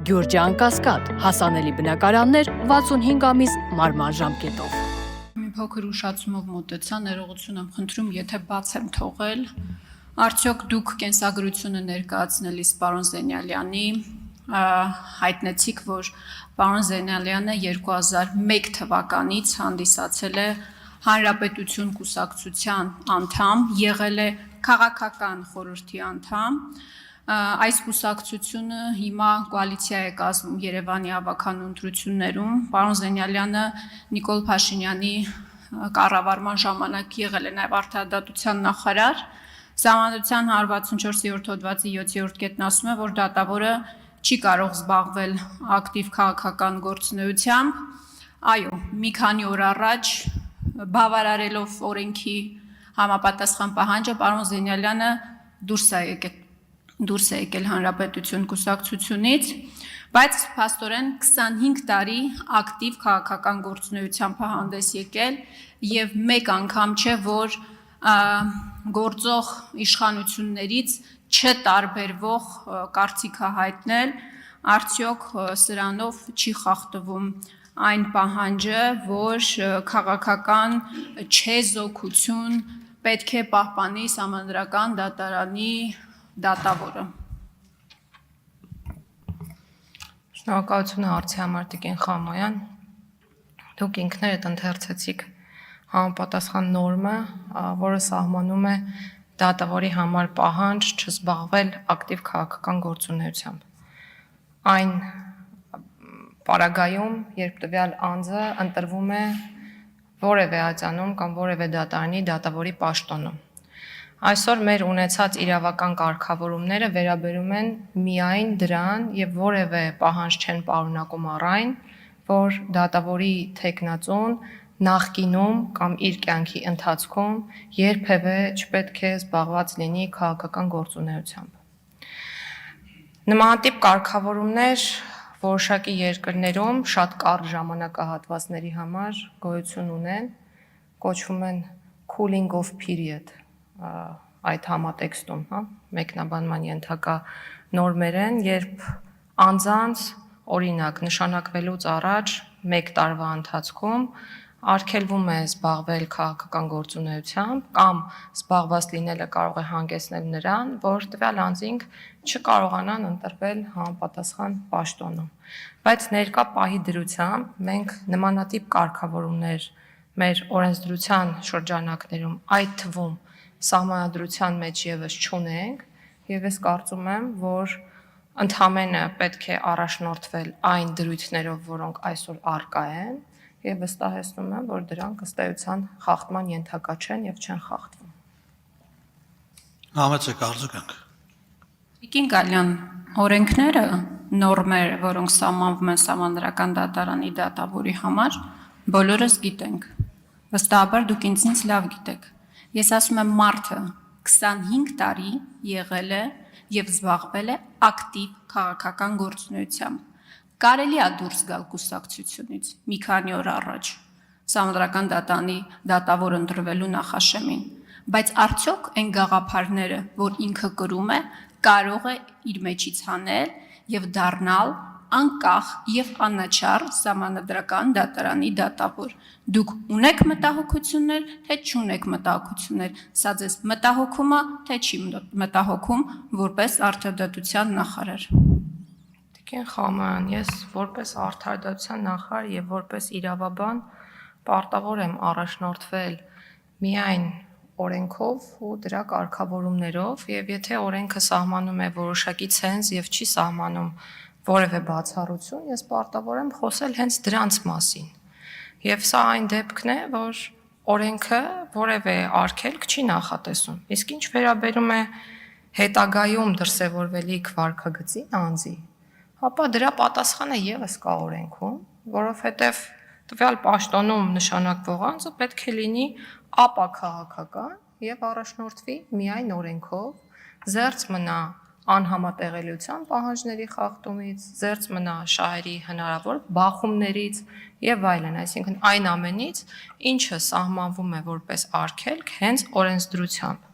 Գյուրջան Կասկադ, հասանելի բնակարաններ 65 ամիս մարման ժամկետով։ Մի փոքր ուշացումով մոտեցա, ներողություն եմ խնդրում, եթե բաց եմ թողել։ Արդյոք դուք կենսագրությունը ներկայացնելիս պարոն Զենյալյանի հայտնեցիք, որ պարոն Զենյալյանը 2001 թվականից հանդիսացել է Հանրապետություն կուսակցության անդամ, եղել է քաղաքական խորհրդի անդամ։ Այս կուսակցությունը հիմա կոալիցիա է կազմում Երևանի ավագանու ընտրություններում։ Պարոն Զենյալյանը Նիկոլ Փաշինյանի կառավարման ժամանակ եղել է նաև արդարադատության նախարար։ Սահմանադրության 164-րդ հոդվածի 7-րդ կետն ասում է, որ դատավորը չի կարող զբաղվել ակտիվ քաղաքական գործունեությամբ։ Այո, մի քանի օր առաջ բավարարելով օրենքի համապատասխան պահանջը, պարոն Զենյալյանը դուրս է եկել Հանրապետություն կուսակցությունից, բայց փաստորեն 25 տարի ակտիվ քաղաքական գործունեությամբ է հանդես եկել եւ մեկ անգամ չէ, որ գործող իշխանություններից չտարբերվող կարծիք է հայտնել, արդյոք սրանով չի խախտվում այն պահանջը, որ քաղաքական չեզոքություն պետք է պահպանի Սահմանադրական դատարանի դատավորը։ Շնորհակալություն հարցի համար Տիկին Խամոյան։ Դուք ինքներդ ընթերցեցիք համապատասխան նորմը, որը սահմանում է դատավորի համար պահանջ չզբաղվել ակտիվ քաղաքական գործունեությամբ։ Այն պարագայում, երբ տվյալ անձը ընտրվում է որևէ ատյանում կամ որևէ դատարանի դատավորի պաշտոնում։ Այսօր մեր ունեցած իրավական կարգավորումները վերաբերում են միայն դրան եւ որևէ պահանջ չեն պարունակում առ այն, որ դատավորի թեկնածուն նախկինում կամ իր կյանքի ընթացքում երբևէ չպետք է զբաղված լինի քաղաքական գործունեությամբ։ Նմանատիպ կարգավորումներ որոշակի երկրներում շատ կարճ ժամանակահատվածների համար գոյություն ունեն, կոչվում են cooling off period, այդ համատեքստում, մեկնաբանման ենթակա նորմեր են, երբ անձանց օրինակ նշանակվելուց առաջ 1 տարվա ընթացքում արգելվում է զբաղվել քաղաքական գործունեությամբ կամ զբաղված լինելը կարող է հանգեցնել նրան, որ տվյալ անձինք չկարողանան ընտրվել համապատասխան պաշտոնում։ Բայց ներկա պահի դրությամբ մենք նմանատիպ կարգավորումներ մեր օրենսդրության շրջանակներում, այդ թվում սահմանադրության մեջ եւս չունենք, եւ ես կարծում եմ, որ ընդհանրապես պետք է առաջնորդվել այն դրույթներով, որոնք այսօր առկա են, եւ վստահեցնում եմ, որ դրանք ըստ էության խախտման ենթակա չեն եւ չեն խախտվում։ Համեցեք արձագանք։ Տիկին Գալյան, օրենքները, նորմերը, որոնք սահմանվում են Սահմանադրական դատարանի դատավորի համար, բոլորս գիտենք։ Վստահաբար դուք ինձնից լավ գիտեք։ Ես ասում եմ, մարդը 25 տարի եղել է եւ զբաղվել է ակտիվ քաղաքական գործունեությամբ։ Կարելի է դուրս գալ կուսակցությունից մի քանի օր առաջ Սահմանադրական դատարանի դատավոր ընտրվելու նախաշեմին, բայց արդյոք այն գաղափարները, որ ինքը կրում է, կարող է իր մեջից հանել եւ դառնալ անկախ եւ անաչառ Սահմանադրական դատարանի դատավոր։ Դուք ունեք մտահոգություններ, թե չունեք մտահոգություններ, սա ձեզ մտահոգում է, թե չի մտահոգում որպես արդարադատության նախարար։ Տիկին Խամոյան, ես որպես արդարադատության նախարար եւ որպես իրավաբան պարտավոր եմ առաջնորդվել միայն օրենքով ու դրա կարգավորումներով, եւ եթե օրենքը սահմանում է որոշակի ցենզ եւ չի սահմանում որևէ բացառություն, ես պարտավոր եմ խոսել հենց դրանց մասին։ Եվ սա այն դեպքն է, որ օրենքը որևէ արգելք չի նախատեսում։ Իսկ ինչ վերաբերում է հետագայում դրսևորվելիք վարքագծին անձի, ապա դրա պատասխանը եւս կա օրենքում, որովհետեւ տվյալ պաշտոնում նշանակվող անձը պետք է լինի ապաքաղաքական եւ առաջնորդվի միայն օրենքով, զերծ մնա անհամատեղելիության պահանջների խախտումից, զերծ մնա շահերի հնարավոր բախումներից եւ այլն, այսինքն այն ամենից, ինչը սահմանվում է որպես արգելք հենց օրենսդրությամբ։